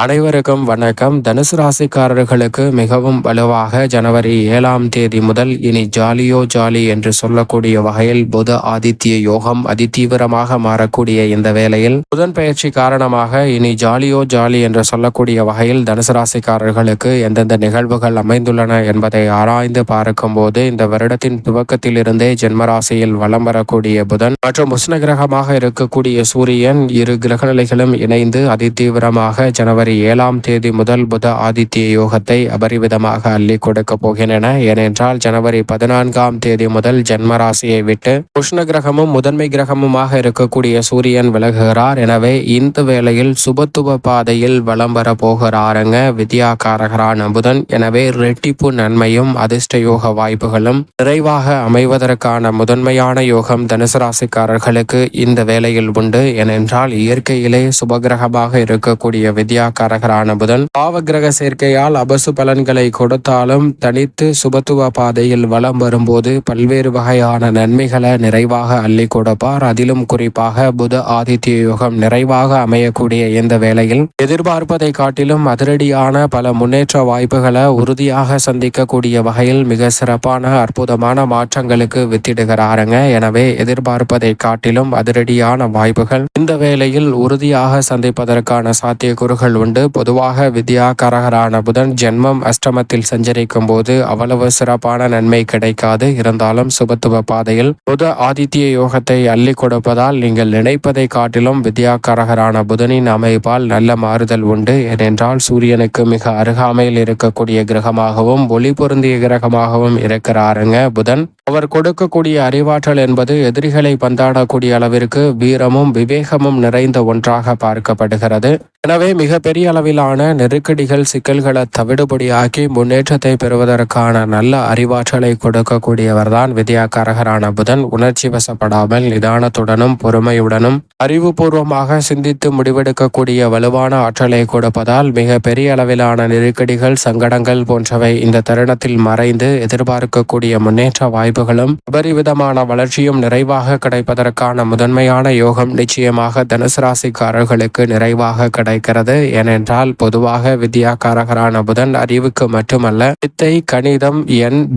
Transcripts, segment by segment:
அனைவருக்கும் வணக்கம். தனுசு ராசிக்காரர்களுக்கு மிகவும் வலுவாக ஜனவரி 7ஆம் தேதி முதல் இனி ஜாலியோ ஜாலி என்று சொல்லக்கூடிய வகையில் புத ஆதித்ய யோகம் அதிதீவிரமாக மாறக்கூடிய இந்த வேளையில் புதன் பயிற்சி காரணமாக இனி ஜாலியோ ஜாலி என்று சொல்லக்கூடிய வகையில் தனுசு ராசிக்காரர்களுக்கு எந்தெந்த நிகழ்வுகள் அமைந்துள்ளன என்பதை ஆராய்ந்து பார்க்கும் போது இந்த வருடத்தின் துவக்கத்தில் இருந்தே ஜென்மராசியில் வலம் வரக்கூடிய புதன் மற்றும் உஷ்ண கிரகமாக இருக்கக்கூடிய சூரியன் இரு கிரகநிலைகளும் இணைந்து அதிதீவிரமாக ஜனவரி 7ஆம் தேதி முதல் புத ஆதித்ய யோகத்தை அபரிவிதமாக அள்ளி கொடுக்க போகின்றன. ஏனென்றால் ஜனவரி 14ஆம் தேதி முதல் ஜென்மராசியை விட்டு உஷ்ண கிரகமும் முதன்மை கிரகமுமாக இருக்கக்கூடிய சூரியன் விலகுகிறார். எனவே இந்த வேளையில் சுபத்துவ பாதையில் வலம் வர போகிறாருங்க வித்யாகாரகரான புதன். எனவே ரெட்டிப்பு நன்மையும் அதிர்ஷ்ட யோக வாய்ப்புகளும் நிறைவாக அமைவதற்கான முதன்மையான யோகம் தனுசு ராசிக்காரர்களுக்கு இந்த வேளையில் உண்டு. ஏனென்றால் இயற்கையிலே சுபகிரகமாக இருக்கக்கூடிய வித்யாகாரகரான புதன் பாவகிரக சேர்க்கையால் அபசு பலன்களை கொடுத்தாலும் தனித்து சுபத்துவ பாதையில் வலம் வரும்போது பல்வேறு வகையான நன்மைகளை நிறைவாக அள்ளி கொடுப்பார். அதிலும் குறிப்பாக புத ஆதித்ய யோகம் நிறைவாக அமையக்கூடிய இந்த வேளையில் எதிர்பார்ப்பதை காட்டிலும் அதிரடியான பல முன்னேற்ற வாய்ப்புகளை உறுதியாக சந்திக்கக்கூடிய வகையில் மிக சிறப்பான அற்புதமான மாற்றங்களுக்கு வித்திடுகிறாருங்க. எனவே எதிர்பார்ப்பதை காட்டிலும் அதிரடியான வாய்ப்புகள் இந்த வேளையில் உறுதியாக சந்திப்பதற்கான சாத்தியக்கூறுகள் உண்டு. பொதுவாக வித்யாகாரகரான புதன் ஜென்மம் அஷ்டமத்தில் சஞ்சரிக்கும் போது அவ்வளவு சிறப்பான நன்மை கிடைக்காது. இருந்தாலும் சுபத்துவ பாதையில் புத ஆதித்ய யோகத்தை அள்ளி கொடுப்பதால் நீங்கள் நினைப்பதை காட்டிலும் வித்யாகாரகரான புதனின் அமைப்பால் நல்ல மாறுதல் உண்டு. ஏனென்றால் சூரியனுக்கு மிக அருகாமையில் இருக்கக்கூடிய கிரகமாகவும் ஒளி பொருந்திய கிரகமாகவும் இருக்கிறாருங்க புதன். அவர் கொடுக்கக்கூடிய அறிவாற்றல் என்பது எதிரிகளை பந்தாடக்கூடிய அளவிற்கு வீரமும் விவேகமும் நிறைந்த ஒன்றாக பார்க்கப்படுகிறது. எனவே மிகப்பெரிய அளவிலான நெருக்கடிகள் சிக்கல்களை தவிடுபடியாக்கி முன்னேற்றத்தை பெறுவதற்கான நல்ல அறிவாற்றலை கொடுக்கக்கூடியவர்தான் வித்யாகாரகரான புதன். உணர்ச்சி வசப்படாமல் நிதானத்துடனும் பொறுமையுடனும் அறிவுபூர்வமாக சிந்தித்து முடிவெடுக்கக்கூடிய வலுவான ஆற்றலை கொடுப்பதால் மிக பெரிய அளவிலான நெருக்கடிகள் சங்கடங்கள் போன்றவை இந்த தருணத்தில் மறைந்து எதிர்பார்க்கக்கூடிய முன்னேற்ற வாய்ப்புகளும் அபரிவிதமான வளர்ச்சியும் நிறைவாக கிடைப்பதற்கான முதன்மையான யோகம் நிச்சயமாக தனுசு ராசிக்காரர்களுக்கு நிறைவாக கிடைக்கிறது. ஏனென்றால் பொதுவாக வித்யாகாரகரான புதன் அறிவுக்கு மட்டுமல்ல வித்தை, கணிதம்,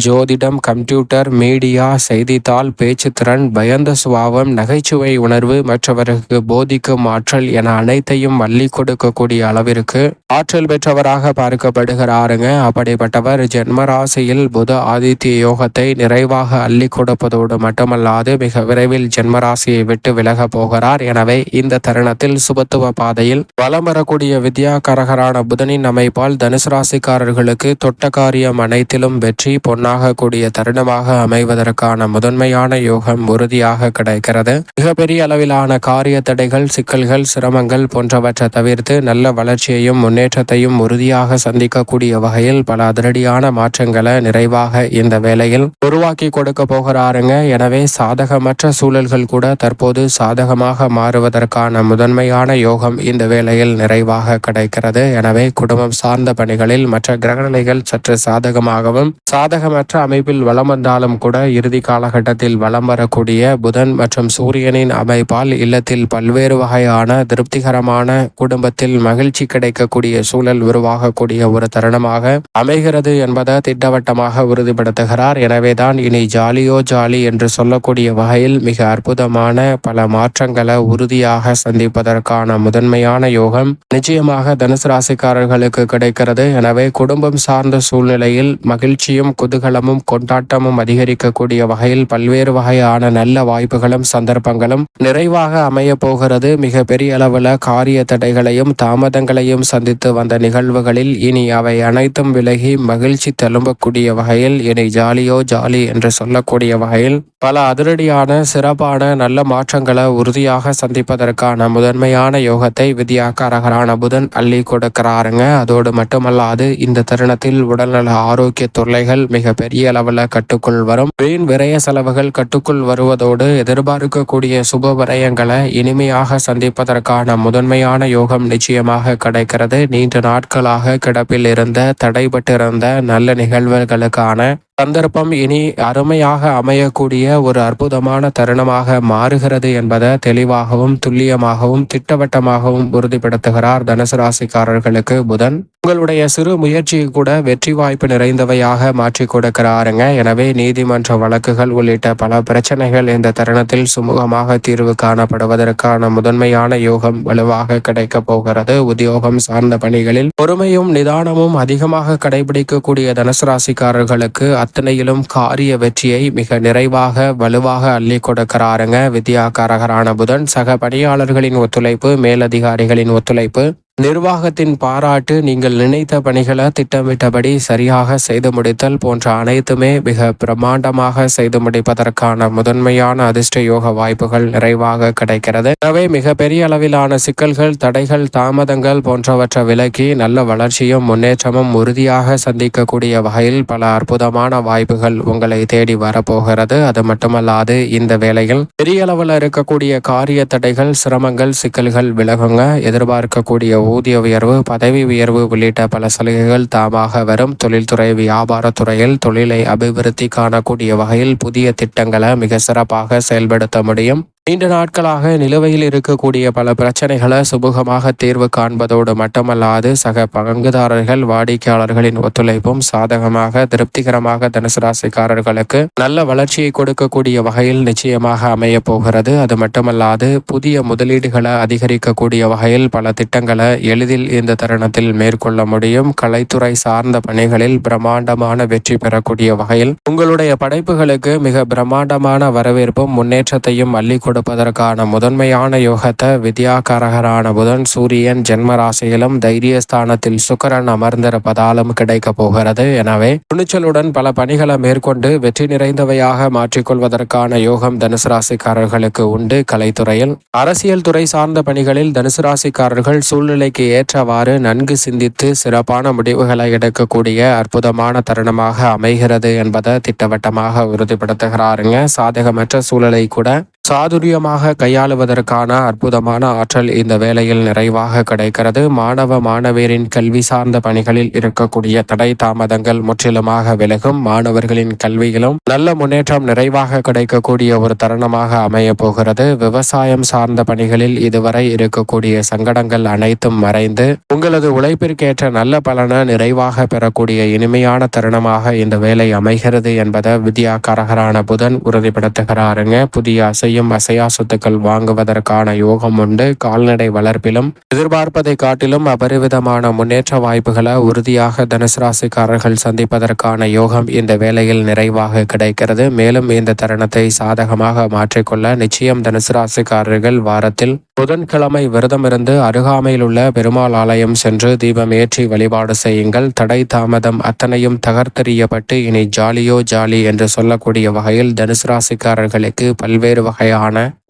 ஜோதிடம், கம்ப்யூட்டர், மீடியா, செய்தித்தாள், பேச்சுத்திறன், பயந்த சுபாவம், நகைச்சுவை உணர்வு, மற்றவருக்கு போதிக்கும் ஆற்றல் என அனைத்தையும் அள்ளி கொடுக்கக்கூடிய அளவிற்கு ஆற்றல் பெற்றவராக பார்க்கப்படுகிறாருங்க. அப்படிப்பட்டவர் ஜென்மராசியில் புத ஆதித்ய யோகத்தை நிறைவாக அள்ளி கொடுப்பதோடு மட்டுமல்லாது மிக விரைவில் ஜென்மராசியை விட்டு விலக போகிறார். எனவே இந்த தருணத்தில் சுபத்துவ பாதையில் வலம் வரக்கூடிய வித்யாகாரகரான புதனின் அமைப்பால் தனுசு ராசிக்காரர்களுக்கு தொட்ட காரியம் அனைத்திலும் வெற்றி பொன்னாக கூடிய தருணமாக அமைவதற்கான முதன்மையான யோகம் உறுதியாக கிடைக்கிறது. மிகப்பெரிய அளவிலான காரிய தடைகள், சிக்கல்கள், சிரமங்கள் போன்றவற்றை தவிர்த்து நல்ல வளர்ச்சியையும் முன்னேற்றத்தையும் உறுதியாக சந்திக்கக்கூடிய வகையில் பல அதிரடியான மாற்றங்களை நிறைவாக இந்த வேளையில் உருவாக்கி கொடுக்க போகிறாருங்க. எனவே சாதகமற்ற சூழல்கள் கூட தற்போது சாதகமாக மாறுவதற்கான முதன்மையான யோகம் இந்த வேளையில் நிறைவாக கிடைக்கிறது. எனவே குடும்பம் சார்ந்த பணிகளில் மற்ற கிரகநிலைகள் சற்று சாதகமாகவும் சாதகமற்ற அமைப்பில் வலம் வந்தாலும் கூட இறுதி காலகட்டத்தில் வலம் வரக்கூடிய புதன் மற்றும் சூரியனின் அமைப்பால் இல்லத்தில் பல்வேறு வகையான திருப்திகரமான குடும்பத்தில் மகிழ்ச்சி கிடைக்கக்கூடிய சூழல் உருவாகக்கூடிய ஒரு தருணமாக அமைகிறது என்பதை திட்டவட்டமாக உறுதிப்படுத்துகிறார். எனவேதான் இனி ஜாலியோ ஜாலி என்று சொல்லக்கூடிய வகையில் மிக அற்புதமான பல மாற்றங்களை உறுதியாக சந்திப்பதற்கான முதன்மையான யோகம் நிச்சயமாக தனுசு ராசிக்காரர்களுக்கு கிடைக்கிறது. எனவே குடும்பம் சார்ந்த சூழ்நிலையில் மகிழ்ச்சியும் குதூகலமும் கொண்டாட்டமும் அதிகரிக்கக்கூடிய வகையில் பல்வேறு வகையான நல்ல வாய்ப்புகளும் சந்தர்ப்பங்களும் நிறைவாக அமைய போகிறது. மிக பெரிய அளவில் காரிய தடைகளையும் தாமதங்களையும் சந்தித்து வந்த நிகழ்வுகளில் இனி அவை அனைத்தும் விலகி மகிழ்ச்சி தழும்பக்கூடிய வகையில் இனி ஜாலியோ ஜாலி என்று சொல்லக்கூடிய வகையில் பல அதிரடியான சிறப்பான நல்ல மாற்றங்களை உறுதியாக சந்திப்பதற்கான முதன்மையான யோகத்தை வித்யாகாரகரான புதன் அள்ளி கொடுக்கிறாருங்க. அதோடு மட்டுமல்லாது இந்த தருணத்தில் உடல்நல ஆரோக்கிய தொல்லைகள் மிக பெரிய அளவில் கட்டுக்குள் வரும். வீண் விரய செலவுகள் கட்டுக்குள் வருவதோடு எதிர்பார்க்கக்கூடிய சுப விரயங்களை இனிமையாக சந்திப்பதற்கான முதன்மையான யோகம் நிச்சயமாக கிடைக்கிறது. நீண்ட நாட்களாக கிடப்பில் இருந்த தடைபட்டிருந்த நல்ல நிகழ்வுகளுக்கான சந்தர்ப்பம் இனி அருமையாக அமையக்கூடிய ஒரு அற்புதமான தருணமாக மாறுகிறது என்பதை தெளிவாகவும் துல்லியமாகவும் திட்டவட்டமாகவும் உறுதிப்படுத்துகிறார் தனுசு ராசிக்காரர்களுக்கு புதன். உங்களுடைய சிறு முயற்சி கூட வெற்றி வாய்ப்பு நிறைந்தவையாக மாற்றி கொடுக்கிறாருங்க. எனவே நீதிமன்ற வழக்குகள் உள்ளிட்ட பல பிரச்சனைகள் இந்த தருணத்தில் சுமூகமாக தீர்வு காணப்படுவதற்கான முதன்மையான யோகம் வலுவாக கிடைக்க போகிறது. உத்தியோகம் சார்ந்த பணிகளில் பொறுமையும் நிதானமும் அதிகமாக கடைபிடிக்கக்கூடிய தனுசு ராசிக்காரர்களுக்கு அத்தனையிலும் காரிய வெற்றியை மிக நிறைவாக வலுவாக அள்ளி கொடுக்கிறாருங்க. வித்யாகாரகரான புதன் சக பணியாளர்களின் ஒத்துழைப்பு, மேலதிகாரிகளின் ஒத்துழைப்பு, நிர்வாகத்தின் பாராட்டு, நீங்கள் நினைத்த பணிகளை திட்டமிட்டபடி சரியாக செய்து முடித்தல் போன்ற அனைத்துமே மிக பிரம்மாண்டமாக செய்து முடிப்பதற்கான முதன்மையான அதிர்ஷ்ட யோக வாய்ப்புகள் நிறைவாக கிடைக்கிறது. எனவே மிக பெரிய அளவிலான சிக்கல்கள், தடைகள், தாமதங்கள் போன்றவற்றை விலக்கி நல்ல வளர்ச்சியும் முன்னேற்றமும் உறுதியாக சந்திக்கக்கூடிய வகையில் பல அற்புதமான வாய்ப்புகள் உங்களை தேடி வரப்போகிறது. அது மட்டுமல்லாது இந்த வேளையில் பெரிய அளவில் இருக்கக்கூடிய காரிய தடைகள், சிரமங்கள், சிக்கல்கள் விலகுங்க. எதிர்பார்க்கக்கூடிய ஊதிய உயர்வு, பதவி உயர்வு உள்ளிட்ட பல சலுகைகள் தாமாக வரும். தொழில்துறை, வியாபாரத்துறையில் தொழிலை அபிவிருத்தி காணக்கூடிய வகையில் புதிய திட்டங்களை மிக சிறப்பாக செயல்படுத்த முடியும். நீண்ட நாட்களாக நிலுவையில் இருக்கக்கூடிய பல பிரச்சனைகளை சுமூகமாக தீர்வு காண்பதோடு மட்டுமல்லாது சக பங்குதாரர்கள், வாடிக்கையாளர்களின் ஒத்துழைப்பும் சாதகமாக திருப்திகரமாக தனுசு ராசிக்காரர்களுக்கு நல்ல வளர்ச்சியை கொடுக்கக்கூடிய வகையில் நிச்சயமாக அமைய போகிறது. அது மட்டுமல்லாது புதிய முதலீடுகளை அதிகரிக்கக்கூடிய வகையில் பல திட்டங்களை எளிதில் இந்த தருணத்தில் மேற்கொள்ள முடியும். கலைத்துறை சார்ந்த பணிகளில் பிரம்மாண்டமான வெற்றி பெறக்கூடிய வகையில் உங்களுடைய படைப்புகளுக்கு மிக பிரம்மாண்டமான வரவேற்பும் முன்னேற்றத்தையும் அள்ளி கொடுப்பதற்கான முதன்மையான யோகத்தை வித்யாகாரகரான புதன், சூரியன் ஜென்மராசியிலும் தைரியஸ்தானத்தில் சுக்கிரன் அமர்ந்திருப்பதாலும் கிடைக்க போகிறது. எனவே துணிச்சலுடன் பல பணிகளை மேற்கொண்டு வெற்றி நிறைந்தவையாக மாற்றிக்கொள்வதற்கான யோகம் தனுசு ராசிக்காரர்களுக்கு உண்டு. கலைத்துறையில், அரசியல் துறை சார்ந்த பணிகளில் தனுசு ராசிக்காரர்கள் சூழ்நிலைக்கு ஏற்றவாறு நன்கு சிந்தித்து சிறப்பான முடிவுகளை எடுக்கக்கூடிய அற்புதமான தருணமாக அமைகிறது என்பதை திட்டவட்டமாக உறுதிப்படுத்துகிறாருங்க. சாதகமற்ற சூழலை கூட சாதுரியமாக கையாளுவதற்கான அற்புதமான ஆற்றல் இந்த வேளையில் நிறைவாக கிடைக்கிறது. மாணவ மாணவியரின் கல்வி சார்ந்த பணிகளில் இருக்கக்கூடிய தடை தாமதங்கள் முற்றிலுமாக விலகும். மாணவர்களின் கல்வியிலும் நல்ல முன்னேற்றம் நிறைவாக கிடைக்கக்கூடிய ஒரு தருணமாக அமைய போகிறது. விவசாயம் சார்ந்த பணிகளில் இதுவரை இருக்கக்கூடிய சங்கடங்கள் அனைத்தும் மறைந்து உங்களது உழைப்பிற்கேற்ற நல்ல பலனை நிறைவாக பெறக்கூடிய இனிமையான தருணமாக இந்த வேலை அமைகிறது என்பதை வித்யாகாரகரான புதன் உறுதிப்படுத்துகிறாருங்க. புதிய அசையா சொத்துக்கள் வாங்குவதற்கான யோகம் உண்டு. கால்நடை வளர்ப்பிலும் எதிர்பார்ப்பதை காட்டிலும் அபரிவிதமான முன்னேற்ற வாய்ப்புகளை உறுதியாக தனுசு ராசிக்காரர்கள் சந்திப்பதற்கான யோகம் இந்த வேளையில் நிறைவாக கிடைக்கிறது. மேலும் இந்த தருணத்தை சாதகமாக மாற்றிக்கொள்ள நிச்சயம் தனுசு ராசிக்காரர்கள் வாரத்தில் புதன்கிழமை விரதமிருந்து அருகாமையில் உள்ள பெருமாள் ஆலயம் சென்று தீபம் ஏற்றி வழிபாடு செய்யுங்கள். தடை தாமதம் அத்தனையும் தகர்த்தெறியப்பட்டு இனி ஜாலியோ ஜாலி என்று சொல்லக்கூடிய வகையில் தனுசு ராசிக்காரர்களுக்கு பல்வேறு வகையான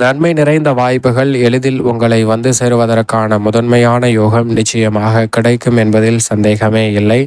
நன்மை நிறைந்த வாய்ப்புகள் எளிதில் உங்களை வந்து சேருவதற்கான முதன்மையான யோகம் நிச்சயமாக கிடைக்கும் என்பதில் சந்தேகமே இல்லை.